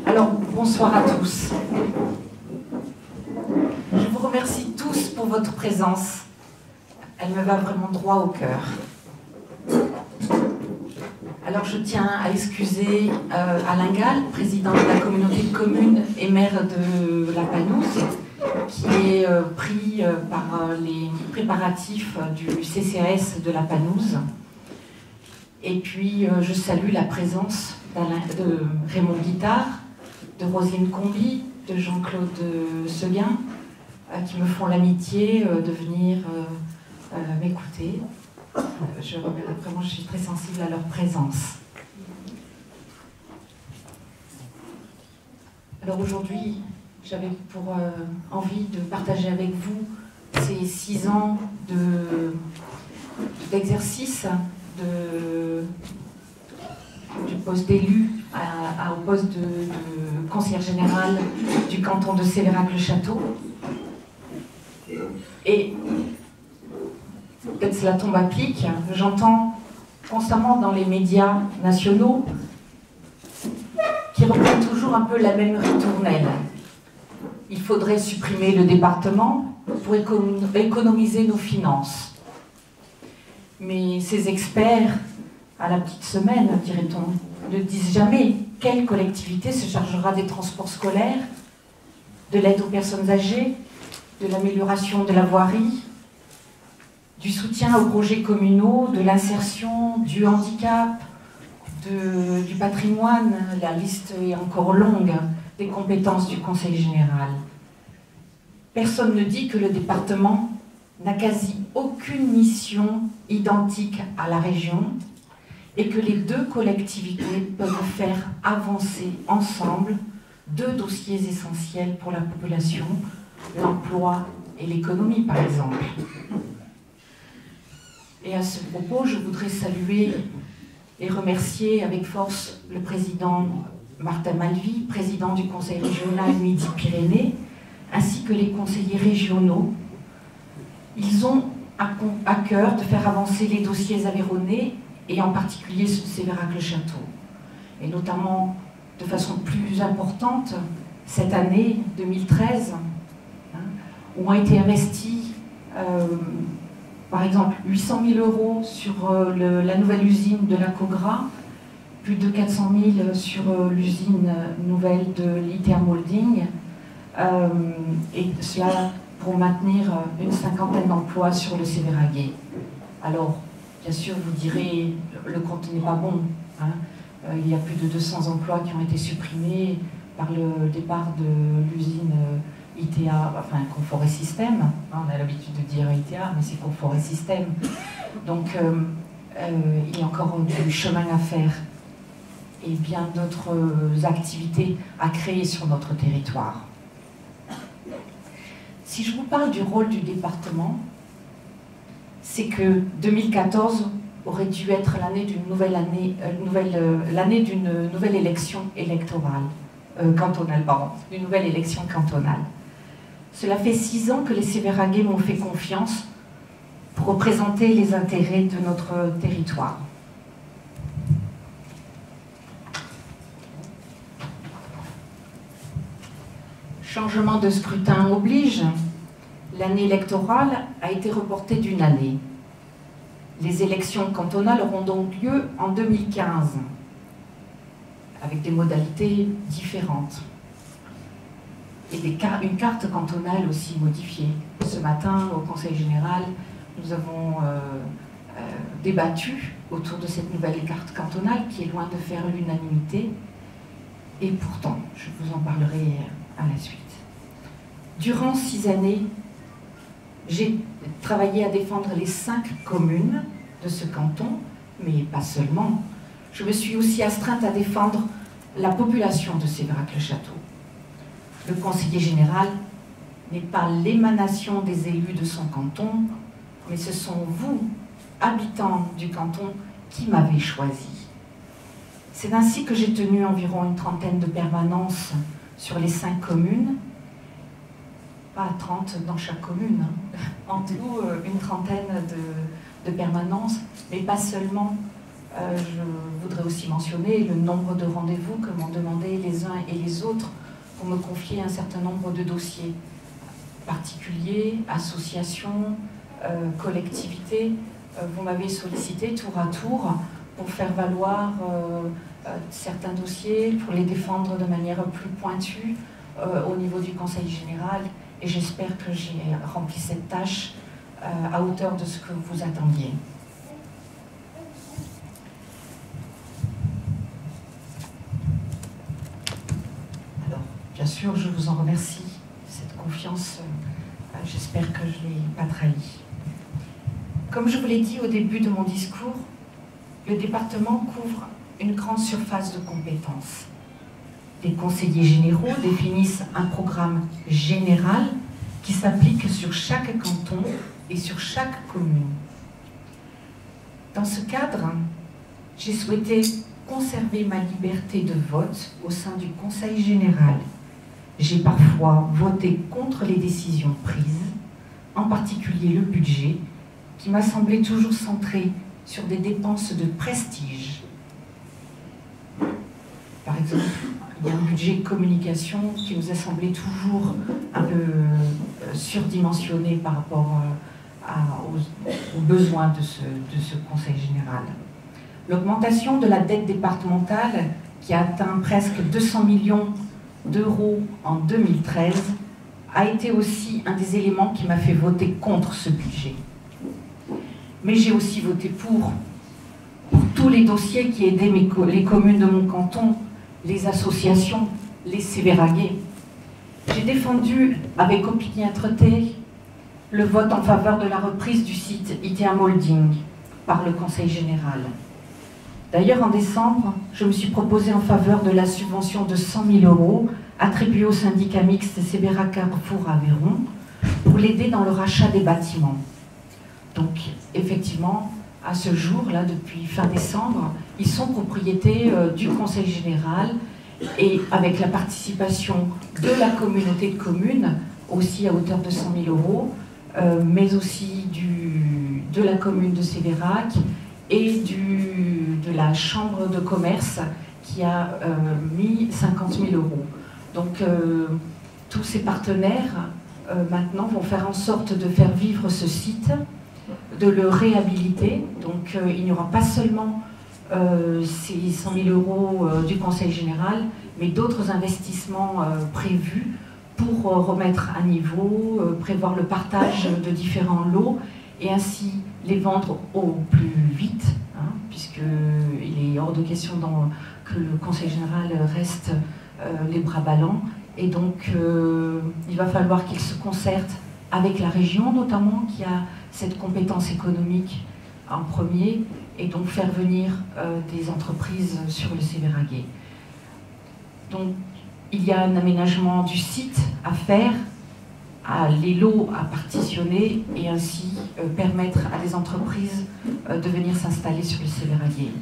Alors, bonsoir à tous. Je vous remercie tous pour votre présence. Elle me va vraiment droit au cœur. Alors, je tiens à excuser Alain Gall, président de la communauté de communes et maire de la Panouse, qui est pris par les préparatifs du CCAS de la Panouse. Et puis, je salue la présence de Raymond Guittard, de Roselyne Combi, de Jean-Claude Seguin, qui me font l'amitié de venir m'écouter. Vraiment, je suis très sensible à leur présence. Alors aujourd'hui, j'avais pour envie de partager avec vous ces 6 ans d'exercice du poste d'élu au poste de conseillère générale du canton de Sévérac-le-Château. Et peut-être cela tombe à pic, j'entends constamment dans les médias nationaux qui reprennent toujours un peu la même ritournelle. Il faudrait supprimer le département pour économiser nos finances. Mais ces experts, à la petite semaine, dirait-on, ne disent jamais quelle collectivité se chargera des transports scolaires, de l'aide aux personnes âgées, de l'amélioration de la voirie, du soutien aux projets communaux, de l'insertion, du handicap, du patrimoine. La liste est encore longue des compétences du Conseil général. Personne ne dit que le département n'a quasi aucune mission identique à la région et que les 2 collectivités peuvent faire avancer ensemble 2 dossiers essentiels pour la population, l'emploi et l'économie par exemple. Et à ce propos, je voudrais saluer et remercier avec force le président Martin Malvy, président du Conseil régional Midi-Pyrénées, ainsi que les conseillers régionaux. Ils ont à cœur de faire avancer les dossiers aveyronnais et en particulier ceux de Sévérac-le-Château. Et notamment, de façon plus importante, cette année 2013, où ont été investis, par exemple, 800 000 € sur la nouvelle usine de la Cogra, plus de 400 000 sur l'usine nouvelle de l'ITER Molding, et cela pour maintenir une 50aine d'emplois sur le Sévéraguais. Alors, bien sûr, vous direz, le compte n'est pas bon. Il y a plus de 200 emplois qui ont été supprimés par le départ de l'usine ITA, enfin Confort et Système. On a l'habitude de dire ITA, mais c'est Confort et Système. Donc, il y a encore du chemin à faire et bien d'autres activités à créer sur notre territoire. Si je vous parle du rôle du département, c'est que 2014 aurait dû être l'année d'une nouvelle élection électorale, cantonale, pardon, d'une nouvelle élection cantonale. Cela fait 6 ans que les Sévéraguais m'ont fait confiance pour représenter les intérêts de notre territoire. Changement de scrutin oblige, l'année électorale a été reportée d'1 année. Les élections cantonales auront donc lieu en 2015, avec des modalités différentes. Et une carte cantonale aussi modifiée. Ce matin, au Conseil général, nous avons débattu autour de cette nouvelle carte cantonale qui est loin de faire l'unanimité. Et pourtant, je vous en parlerai à la suite. Durant 6 années, j'ai travaillé à défendre les 5 communes de ce canton, mais pas seulement. Je me suis aussi astreinte à défendre la population de Sévérac-le-Château. Le conseiller général n'est pas l'émanation des élus de son canton, mais ce sont vous, habitants du canton, qui m'avez choisi. C'est ainsi que j'ai tenu environ une 30aine de permanences sur les 5 communes, pas 30 dans chaque commune, en tout une 30aine de permanences, mais pas seulement Je voudrais aussi mentionner le nombre de rendez-vous que m'ont demandé les uns et les autres pour me confier un certain nombre de dossiers particuliers, associations, collectivités. Vous m'avez sollicité tour à tour pour faire valoir certains dossiers, pour les défendre de manière plus pointue au niveau du Conseil général, et j'espère que j'ai rempli cette tâche à hauteur de ce que vous attendiez. Alors, bien sûr, je vous en remercie, cette confiance, j'espère que je ne l'ai pas trahie. Comme je vous l'ai dit au début de mon discours, le département couvre une grande surface de compétences. Les conseillers généraux définissent un programme général qui s'applique sur chaque canton et sur chaque commune. Dans ce cadre, j'ai souhaité conserver ma liberté de vote au sein du Conseil général. J'ai parfois voté contre les décisions prises, en particulier le budget, qui m'a semblé toujours centré sur des dépenses de prestige. Par exemple, il y a un budget communication qui nous a semblé toujours un peu surdimensionné par rapport aux besoins de ce Conseil général. L'augmentation de la dette départementale, qui a atteint presque 200 millions d'euros en 2013, a été aussi un des éléments qui m'a fait voter contre ce budget. Mais j'ai aussi voté pour tous les dossiers qui aidaient les communes de mon canton, les associations, les sévéraguais. J'ai défendu avec opiniâtreté le vote en faveur de la reprise du site ITA Molding par le Conseil général. D'ailleurs, en décembre, je me suis proposée en faveur de la subvention de 100 000 € attribuée au syndicat mixte Sévérac Carrefour Aveyron pour l'aider dans le rachat des bâtiments. Donc, effectivement, à ce jour, là, depuis fin décembre, ils sont propriétés du Conseil général et avec la participation de la communauté de communes, aussi à hauteur de 100 000 €, mais aussi de la commune de Sévérac et de la chambre de commerce qui a mis 50 000 €. Donc, tous ces partenaires, maintenant, vont faire en sorte de faire vivre ce site, de le réhabiliter. Donc il n'y aura pas seulement ces 100 000 € du Conseil général, mais d'autres investissements prévus pour remettre à niveau, prévoir le partage de différents lots et ainsi les vendre au plus vite, hein, puisqu'il est hors de question que le Conseil général reste les bras ballants. Et donc il va falloir qu'il se concerte avec la région notamment, qui a cette compétence économique en premier, et donc faire venir des entreprises sur le Sévéraguais. Donc il y a un aménagement du site à faire, les lots à partitionner, et ainsi permettre à des entreprises de venir s'installer sur le Sévéraguais.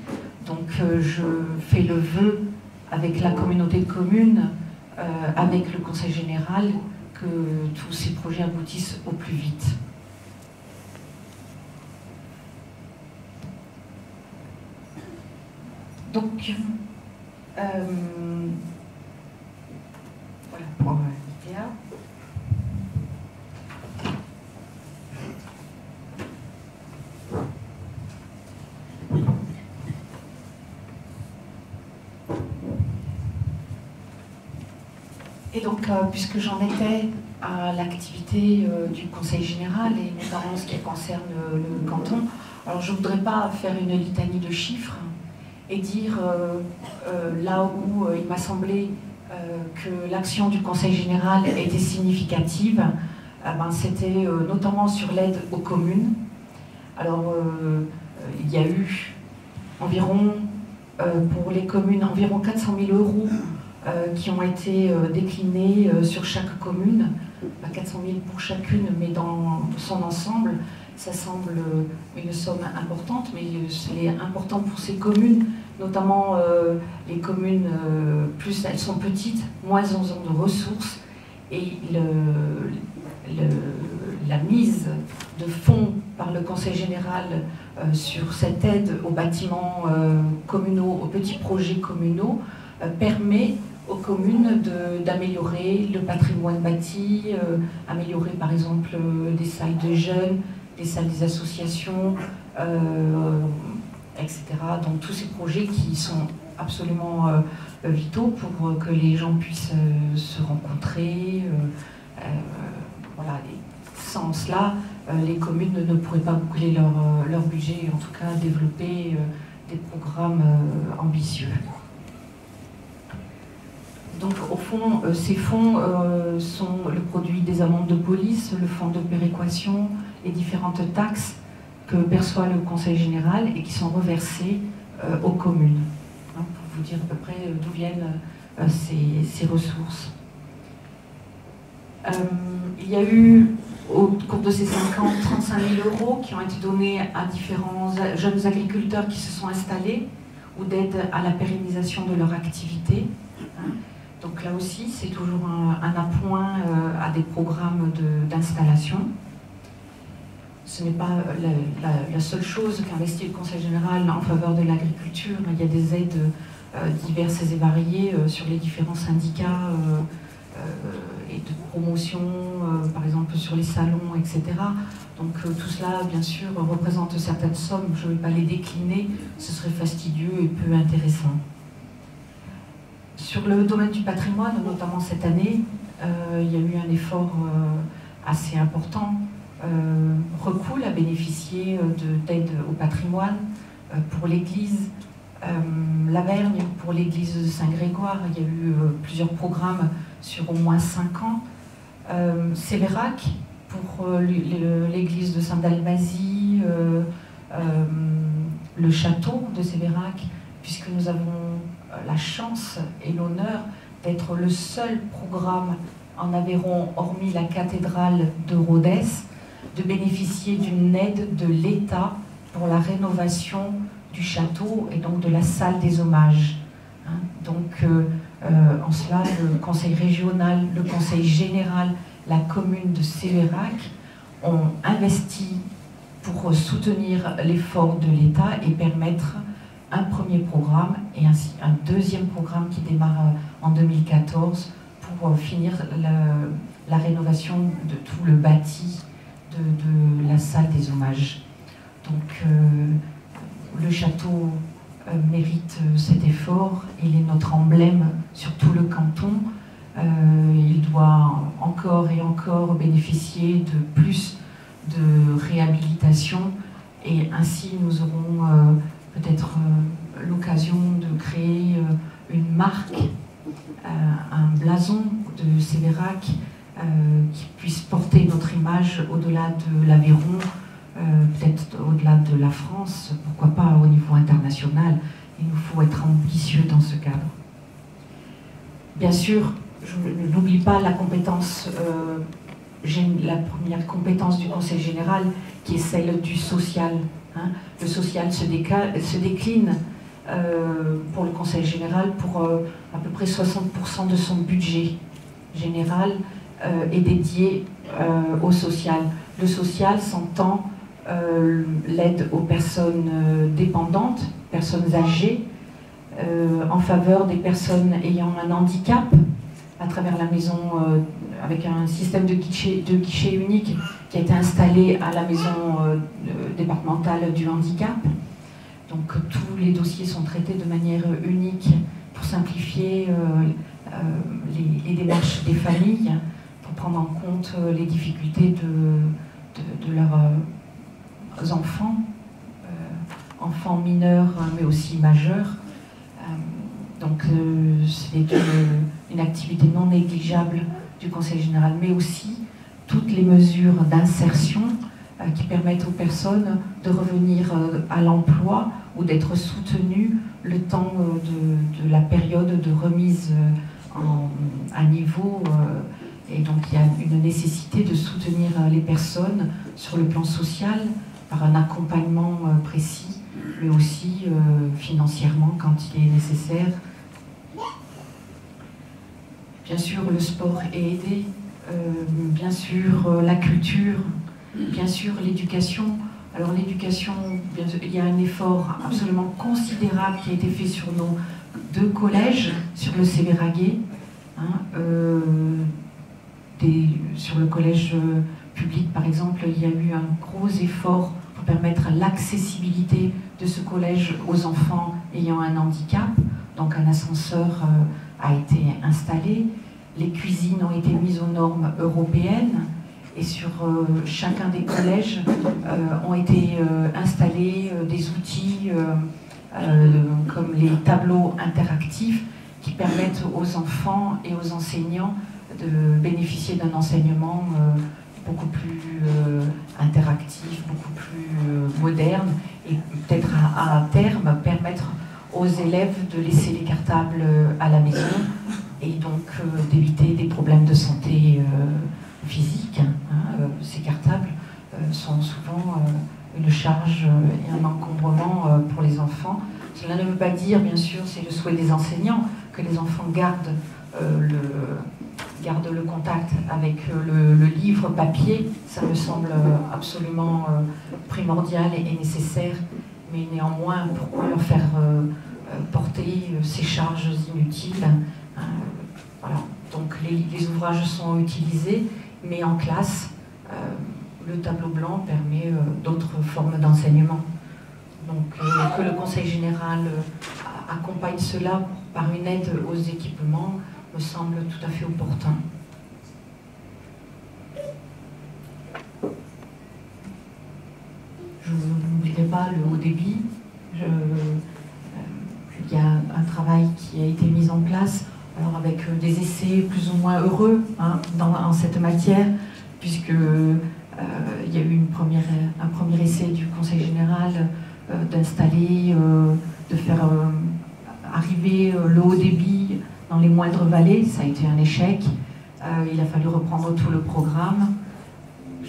Donc je fais le vœu avec la communauté de communes, avec le Conseil général, que tous ces projets aboutissent au plus vite. Donc, voilà pour l'ITA. Et donc, puisque j'en étais à l'activité du Conseil général, et notamment ce qui concerne le canton, alors je ne voudrais pas faire une litanie de chiffres et dire là où il m'a semblé que l'action du Conseil général était significative, c'était notamment sur l'aide aux communes. Alors, il y a eu environ, pour les communes, environ 400 000 € qui ont été déclinés sur chaque commune, 400 000 pour chacune, mais dans son ensemble, ça semble une somme importante, mais c'est important pour ces communes, notamment les communes, plus elles sont petites, moins elles ont de ressources, et la mise de fonds par le Conseil général sur cette aide aux bâtiments communaux, aux petits projets communaux, permet aux communes d'améliorer le patrimoine bâti, améliorer par exemple des salles de jeunes, des salles des associations, etc. Donc tous ces projets qui sont absolument vitaux pour que les gens puissent se rencontrer. Voilà. Et sans cela, les communes ne pourraient pas boucler leur budget et en tout cas développer des programmes ambitieux. Donc au fond, ces fonds sont le produit des amendes de police, le fonds de péréquation, les différentes taxes que perçoit le Conseil général et qui sont reversées aux communes, hein, pour vous dire à peu près d'où viennent ces ressources. Il y a eu au cours de ces 5 ans 35 000 € qui ont été donnés à différents jeunes agriculteurs qui se sont installés ou d'aide à la pérennisation de leur activité. Hein. Donc là aussi, c'est toujours un appoint à des programmes d'installation. Ce n'est pas la seule chose qu'investit le Conseil général en faveur de l'agriculture. Il y a des aides diverses et variées sur les différents syndicats et de promotion, par exemple sur les salons, etc. Donc tout cela, bien sûr, représente certaines sommes. Je ne vais pas les décliner, ce serait fastidieux et peu intéressant. Sur le domaine du patrimoine, notamment cette année, il y a eu un effort assez important. Recoul a bénéficié d'aide au patrimoine pour l'église Lavergne, pour l'église de Saint-Grégoire. Il y a eu plusieurs programmes sur au moins 5 ans. Sévérac pour l'église de Saint-Dalmazie, le château de Sévérac, puisque nous avons la chance et l'honneur d'être le seul programme en Aveyron, hormis la cathédrale de Rodez, de bénéficier d'une aide de l'État pour la rénovation du château et donc de la salle des hommages. Hein, donc en cela, le conseil régional, le conseil général, la commune de Sévérac ont investi pour soutenir l'effort de l'État et permettre un premier programme et ainsi un deuxième programme qui démarre en 2014 pour finir la rénovation de tout le bâti de la salle des hommages. Donc le château mérite cet effort, il est notre emblème sur tout le canton. Il doit encore et encore bénéficier de plus de réhabilitation et ainsi nous aurons peut-être l'occasion de créer une marque, un blason de Sévérac qui puisse porter notre image au-delà de l'Aveyron, peut-être au-delà de la France, pourquoi pas au niveau international. Il nous faut être ambitieux dans ce cadre. Bien sûr, je n'oublie pas la compétence, la première compétence du Conseil général, qui est celle du social. Hein. Le social se décline pour le Conseil général pour à peu près 60% de son budget général est dédié au social. Le social s'entend l'aide aux personnes dépendantes, personnes âgées, en faveur des personnes ayant un handicap, à travers la maison, avec un système de guichet unique qui a été installé à la maison départementale du handicap. Donc tous les dossiers sont traités de manière unique pour simplifier les démarches des familles, pour prendre en compte les difficultés de leurs enfants, enfants mineurs mais aussi majeurs. Donc c'est une activité non négligeable du Conseil général, mais aussi toutes les mesures d'insertion qui permettent aux personnes de revenir à l'emploi ou d'être soutenues le temps de la période de remise à niveau. Et donc il y a une nécessité de soutenir les personnes sur le plan social par un accompagnement précis, mais aussi financièrement quand il est nécessaire. Bien sûr, le sport est aidé, bien sûr, la culture, Bien sûr, l'éducation. Alors l'éducation, il y a un effort absolument considérable qui a été fait sur nos 2 collèges, sur le Sévéragué, sur le collège public par exemple, il y a eu un gros effort pour permettre l'accessibilité de ce collège aux enfants ayant un handicap. Donc un ascenseur a été installé, les cuisines ont été mises aux normes européennes, et sur chacun des collèges ont été installés des outils comme les tableaux interactifs qui permettent aux enfants et aux enseignants de bénéficier d'un enseignement beaucoup plus interactif, beaucoup plus moderne, et peut-être à terme permettre aux élèves de laisser les cartables à la maison et donc d'éviter des problèmes de santé physique. Ces cartables sont souvent une charge et un encombrement pour les enfants. Cela ne veut pas dire, bien sûr, c'est le souhait des enseignants, que les enfants gardent le contact avec le livre papier. Ça me semble absolument primordial et nécessaire, mais néanmoins, pourquoi leur faire porter ces charges inutiles? Voilà. Donc les ouvrages sont utilisés, mais en classe, le tableau blanc permet d'autres formes d'enseignement. Donc que le Conseil général accompagne cela par une aide aux équipements me semble tout à fait opportun. Je n'oublierai pas le haut débit. Il y a un travail qui a été mis en place, alors avec des essais plus ou moins heureux en cette matière, puisque il y a eu un premier essai du Conseil général d'installer, de faire arriver le haut débit dans les moindres vallées. Ça a été un échec. Il a fallu reprendre tout le programme.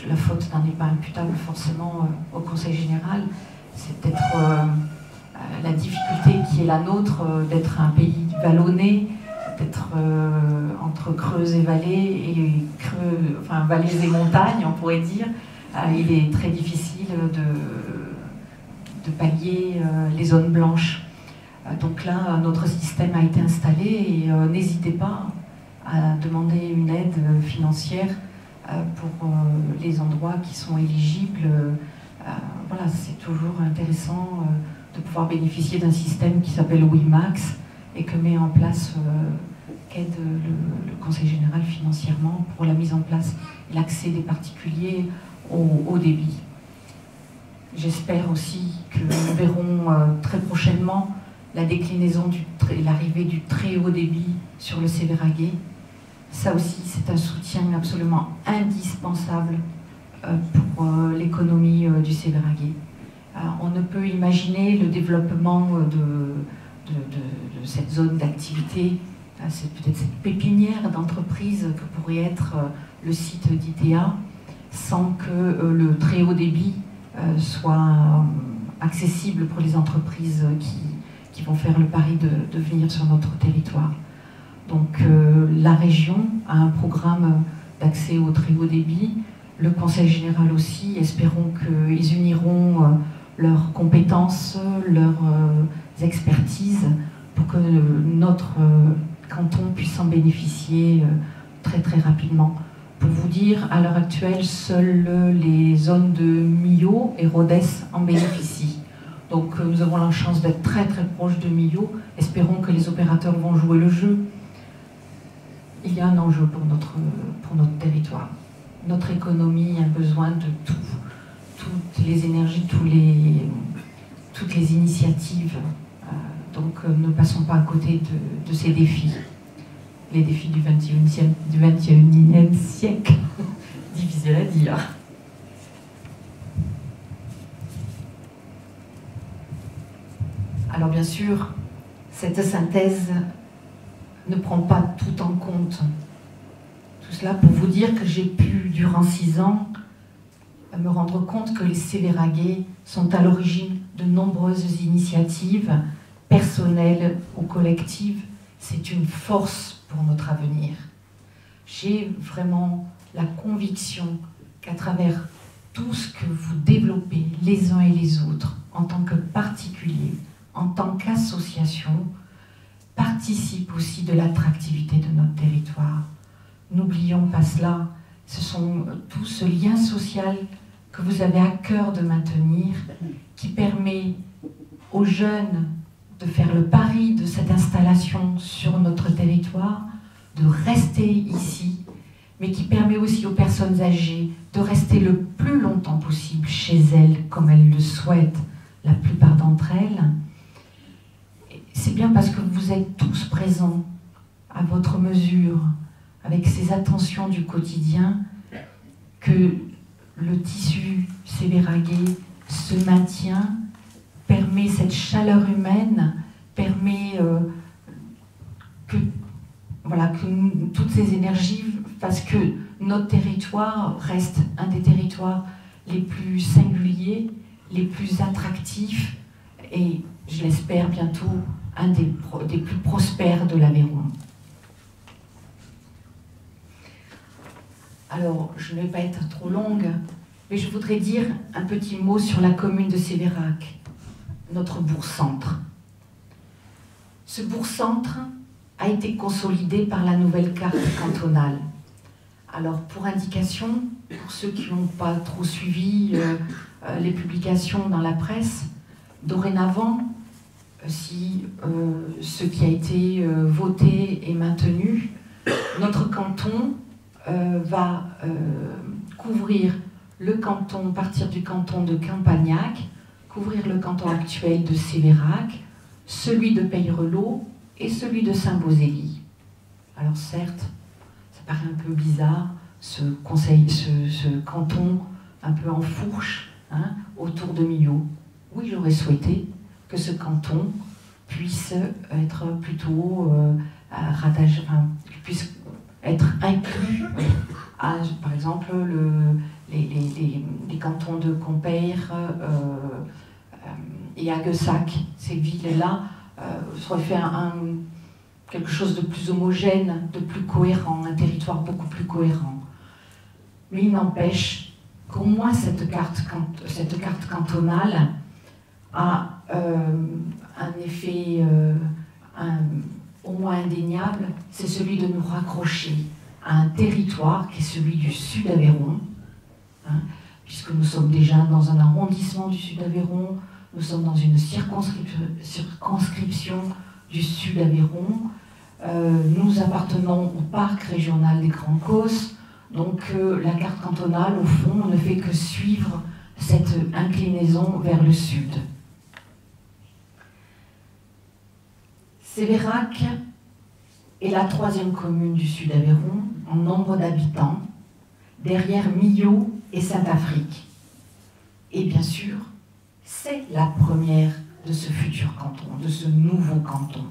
La faute n'en est pas imputable forcément au Conseil général. C'est peut-être la difficulté qui est la nôtre d'être un pays vallonné, d'être entre creux et vallées, et vallées et montagnes, on pourrait dire. Il est très difficile de pallier les zones blanches. Donc là, notre système a été installé, et n'hésitez pas à demander une aide financière pour les endroits qui sont éligibles. Voilà, c'est toujours intéressant de pouvoir bénéficier d'un système qui s'appelle WiMax et que met en place, qu'aide le Conseil général financièrement pour la mise en place et l'accès des particuliers au haut débit. J'espère aussi que nous verrons très prochainement la déclinaison, l'arrivée du très haut débit sur le Sévéragué. Ça aussi, c'est un soutien absolument indispensable pour l'économie du Sévéragué. On ne peut imaginer le développement de cette zone d'activité, c'est peut-être cette pépinière d'entreprise que pourrait être le site d'ITEA, sans que le très haut débit soit accessible pour les entreprises qui vont faire le pari de venir sur notre territoire. Donc la région a un programme d'accès au très haut débit, le Conseil général aussi. Espérons qu'ils uniront leurs compétences, leurs expertises pour que notre canton puisse en bénéficier très très rapidement. Pour vous dire, à l'heure actuelle, seules les zones de Millau et Rodez en bénéficient. Donc nous avons la chance d'être très très proches de Millau. Espérons que les opérateurs vont jouer le jeu. Il y a un enjeu pour notre territoire. Notre économie a besoin de toutes les énergies, toutes les initiatives. Donc ne passons pas à côté de ces défis. Les défis du 21e siècle. Difficile à dire. Alors bien sûr, cette synthèse ne prend pas tout en compte. Tout cela pour vous dire que j'ai pu, durant 6 ans, me rendre compte que les Sévéraguais sont à l'origine de nombreuses initiatives, personnelles ou collectives. C'est une force pour notre avenir. J'ai vraiment la conviction qu'à travers tout ce que vous développez les uns et les autres en tant que particuliers, en tant qu'association, participe aussi de l'attractivité de notre territoire. N'oublions pas cela, ce sont tout ce lien social que vous avez à cœur de maintenir, qui permet aux jeunes de faire le pari de cette installation sur notre territoire, de rester ici, mais qui permet aussi aux personnes âgées de rester le plus longtemps possible chez elles, comme elles le souhaitent, la plupart d'entre elles. C'est bien parce que vous êtes tous présents à votre mesure, avec ces attentions du quotidien, que le tissu sévéraguais se maintient, permet cette chaleur humaine, permet que toutes ces énergies fassent que notre territoire reste un des territoires les plus singuliers, les plus attractifs et, je l'espère bientôt, un des plus prospères de l'Aveyron. Alors, je ne vais pas être trop longue, mais je voudrais dire un petit mot sur la commune de Sévérac, notre bourg-centre. Ce bourg-centre a été consolidé par la nouvelle carte cantonale. Alors, pour indication, pour ceux qui n'ont pas trop suivi les publications dans la presse, dorénavant, si ce qui a été voté est maintenu, notre canton va couvrir le canton, partir du canton de Campagnac, couvrir le canton actuel de Sévérac, celui de Peyrelot et celui de Saint-Beauzély. Alors certes, ça paraît un peu bizarre, ce canton un peu en fourche, hein, autour de Millau. Oui, j'aurais souhaité que ce canton puisse être plutôt rattaché, enfin, puisse être inclus à, par exemple, les cantons de Compeyre et Aguessac. Ces villes-là auraient fait quelque chose de plus homogène, de plus cohérent, un territoire beaucoup plus cohérent. Mais il n'empêche qu'au moins cette carte cantonale a un effet au moins indéniable, c'est celui de nous raccrocher à un territoire qui est celui du Sud-Aveyron, hein, puisque nous sommes déjà dans un arrondissement du Sud-Aveyron, nous sommes dans une circonscription du Sud-Aveyron, nous appartenons au parc régional des Grands Causses, donc la carte cantonale, au fond, ne fait que suivre cette inclinaison vers le sud. Sévérac est la 3e commune du Sud-Aveyron en nombre d'habitants, derrière Millau et Saint-Affrique. Et bien sûr, c'est la première de ce futur canton, de ce nouveau canton.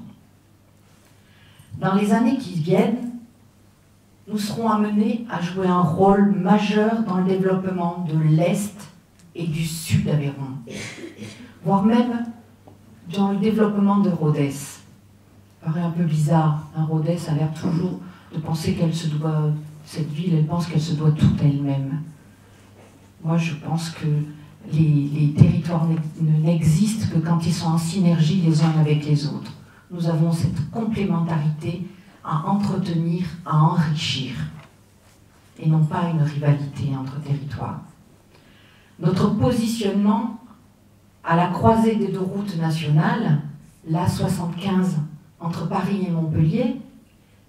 Dans les années qui viennent, nous serons amenés à jouer un rôle majeur dans le développement de l'Est et du Sud-Aveyron, voire même dans le développement de Rodez. Ça paraît un peu bizarre, hein, Rodez a l'air toujours de penser qu'elle se doit, cette ville, elle pense qu'elle se doit tout elle-même. Moi, je pense que les territoires n'existent que quand ils sont en synergie les uns avec les autres. Nous avons cette complémentarité à entretenir, à enrichir, et non pas une rivalité entre territoires. Notre positionnement à la croisée des 2 routes nationales, l'A75 entre Paris et Montpellier,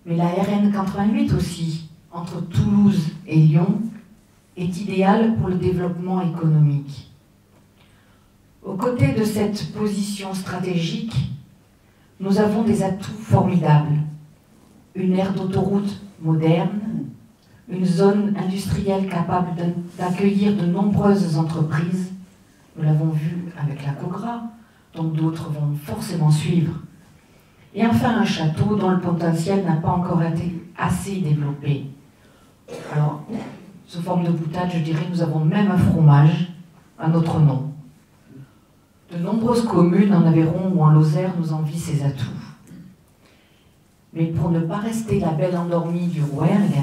mais la RN 88 aussi, entre Toulouse et Lyon, est idéal pour le développement économique. Aux côtés de cette position stratégique, nous avons des atouts formidables. Une aire d'autoroute moderne, une zone industrielle capable d'accueillir de nombreuses entreprises. Nous l'avons vu avec la COGRA, donc d'autres vont forcément suivre. Et enfin un château dont le potentiel n'a pas encore été assez développé. Alors, sous forme de boutade, je dirais, nous avons même un fromage à notre nom. De nombreuses communes en Aveyron ou en Lozère nous envient ces atouts. Mais pour ne pas rester la belle endormie du Rouergue,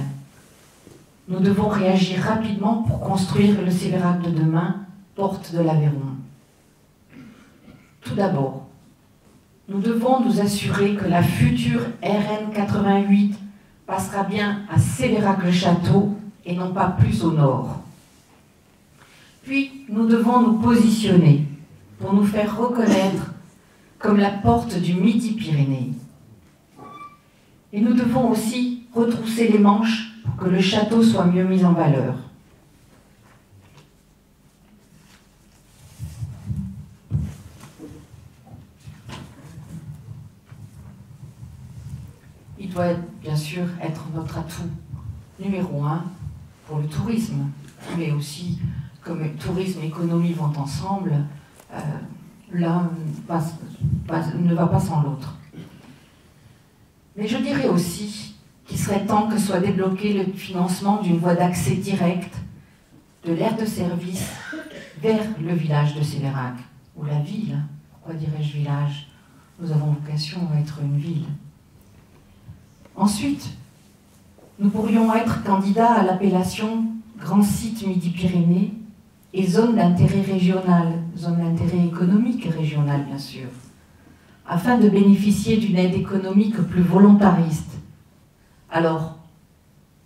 nous devons réagir rapidement pour construire le Sévérac de demain, porte de l'Aveyron. Tout d'abord, nous devons nous assurer que la future RN 88 passera bien à Sévérac-le-Château et non pas plus au nord. Puis, nous devons nous positionner pour nous faire reconnaître comme la porte du Midi-Pyrénées. Et nous devons aussi retrousser les manches pour que le château soit mieux mis en valeur. Il doit bien sûr être notre atout numéro 1 pour le tourisme, mais aussi comme tourisme et économie vont ensemble, l'un ne va pas sans l'autre. Mais je dirais aussi qu'il serait temps que soit débloqué le financement d'une voie d'accès direct de l'aire de service vers le village de Sévérac, ou la ville. Pourquoi dirais-je village? Nous avons vocation à être une ville. Ensuite, nous pourrions être candidats à l'appellation Grand Site Midi-Pyrénées et zone d'intérêt régional, zone d'intérêt économique régional bien sûr, afin de bénéficier d'une aide économique plus volontariste. Alors,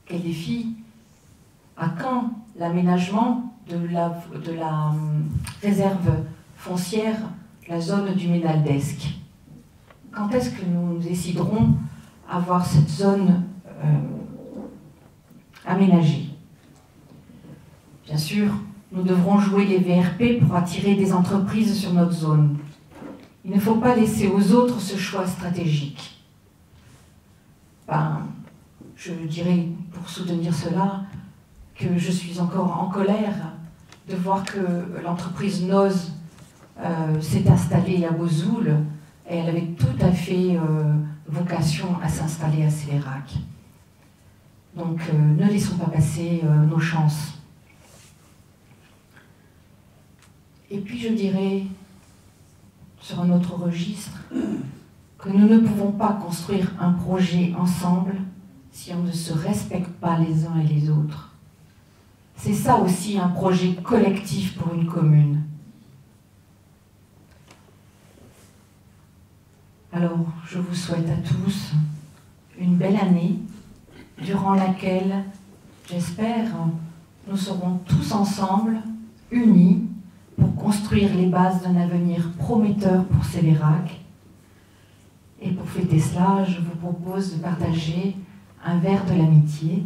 quel défi? À quand l'aménagement de la réserve foncière, la zone du Ménaldesque? Quand est-ce que nous déciderons avoir cette zone aménagée? Bien sûr, nous devrons jouer les VRP pour attirer des entreprises sur notre zone. Il ne faut pas laisser aux autres ce choix stratégique. Je dirais, pour soutenir cela, que je suis encore en colère de voir que l'entreprise Noz s'est installée à Vesoul et elle avait tout à fait vocation à s'installer à Sévérac. Donc ne laissons pas passer nos chances. Et puis je dirais, sur un autre registre, que nous ne pouvons pas construire un projet ensemble si on ne se respecte pas les uns et les autres. C'est ça aussi un projet collectif pour une commune. Alors, je vous souhaite à tous une belle année, durant laquelle, j'espère, nous serons tous ensemble, unis, pour construire les bases d'un avenir prometteur pour Sévérac. Et pour fêter cela, je vous propose de partager un verre de l'amitié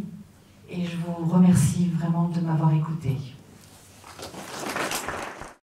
et je vous remercie vraiment de m'avoir écouté.